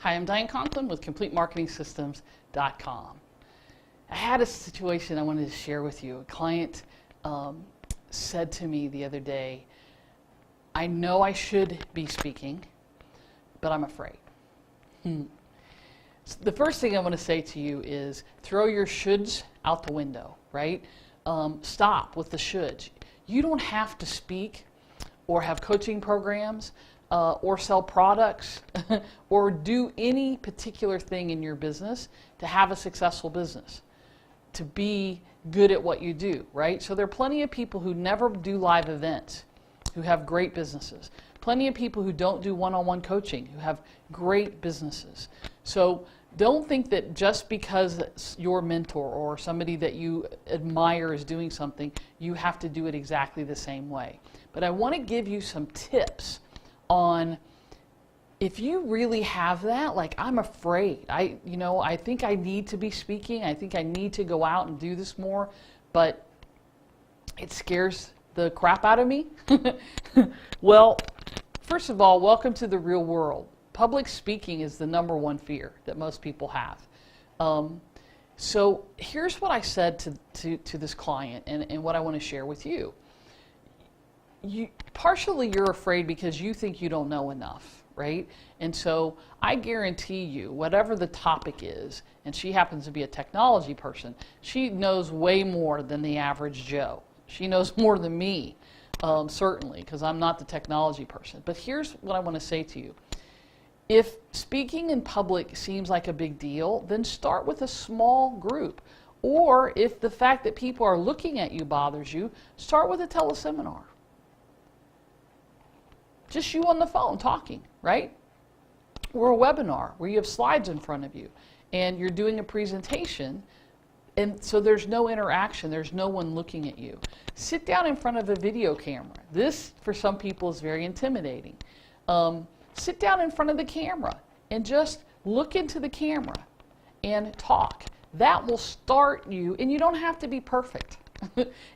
Hi, I'm Diane Conklin with CompleteMarketingSystems.com. I had a situation I wanted to share with you. A client said to me the other day, I know I should be speaking, but I'm afraid. So the first thing I want to say to you is throw your shoulds out the window, right? Stop with the shoulds. You don't have to speak or have coaching programs or sell products or do any particular thing in your business to have a successful business, to be good at what you do, right? So there are plenty of people who never do live events who have great businesses. Plenty of people who don't do one-on-one coaching who have great businesses. So don't think that just because your mentor or somebody that you admire is doing something, you have to do it exactly the same way. But I want to give you some tips on if you really have that, like I'm afraid, I think I need to be speaking, I think I need to go out and do this more, but it scares the crap out of me. Well, first of all, welcome to the real world. Public speaking is the #1 fear that most people have. So here's what I said to this client and what I want to share with you. Partially you're afraid because you think you don't know enough, right? And so I guarantee you, whatever the topic is, and she happens to be a technology person, she knows way more than the average Joe. She knows more than me, certainly, because I'm not the technology person. But here's what I want to say to you. If speaking in public seems like a big deal, then start with a small group. Or if the fact that people are looking at you bothers you, start with a teleseminar. Just you on the phone talking, right? Or a webinar where you have slides in front of you and you're doing a presentation, and so there's no interaction, there's no one looking at you. Sit down in front of a video camera. This, for some people, is very intimidating. Sit down in front of the camera and just look into the camera and talk. That will start you, and you don't have to be perfect.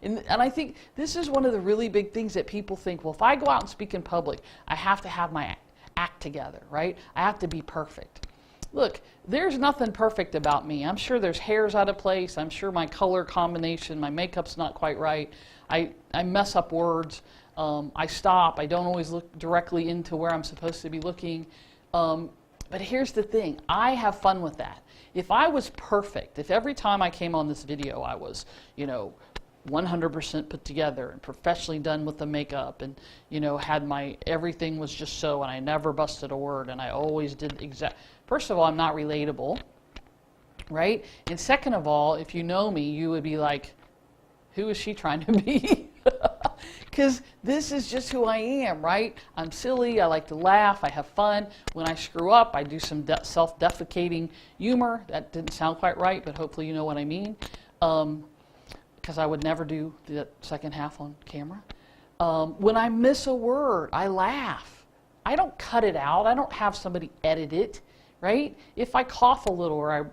And I think this is one of the really big things that people think, well, if I go out and speak in public, I have to have my act together, right? I have to be perfect. Look, there's nothing perfect about me. I'm sure there's hairs out of place. I'm sure my color combination, my makeup's not quite right. I mess up words. I stop. I don't always look directly into where I'm supposed to be looking. But here's the thing. I have fun with that. If I was perfect, if every time I came on this video I was, 100% put together and professionally done with the makeup and, had everything was just so, and I never busted a word and I always did first of all, I'm not relatable, right? And second of all, if you know me, you would be like, who is she trying to be? Because this is just who I am, right? I'm silly, I like to laugh, I have fun. When I screw up, I do some self-defecating humor. That didn't sound quite right, but hopefully you know what I mean. Because I would never do the second half on camera. When I miss a word, I laugh. I don't cut it out. I don't have somebody edit it, right? If I cough a little, or I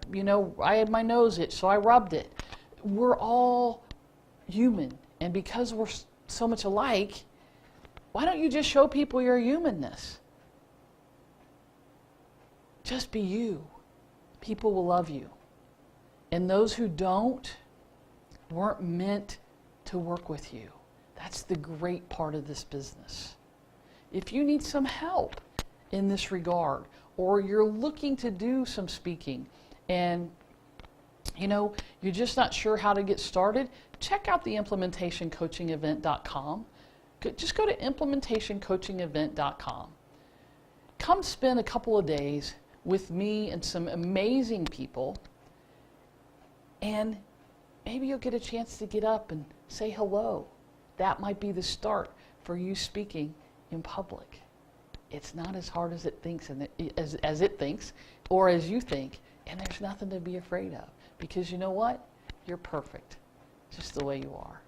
had my nose itch, so I rubbed it. We're all human, and because we're so much alike, why don't you just show people your humanness? Just be you. People will love you. And those who don't weren't meant to work with you. That's the great part of this business. If you need some help in this regard, or you're looking to do some speaking and you're just not sure how to get started, check out the implementationcoachingevent.com. Just go to implementationcoachingevent.com. Come spend a couple of days with me and some amazing people, and maybe you'll get a chance to get up and say hello. That might be the start for you speaking in public. It's not as hard as it thinks, as it thinks, or as you think, and there's nothing to be afraid of. Because you know what? You're perfect, just the way you are.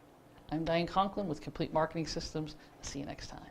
I'm Diane Conklin with Complete Marketing Systems. See you next time.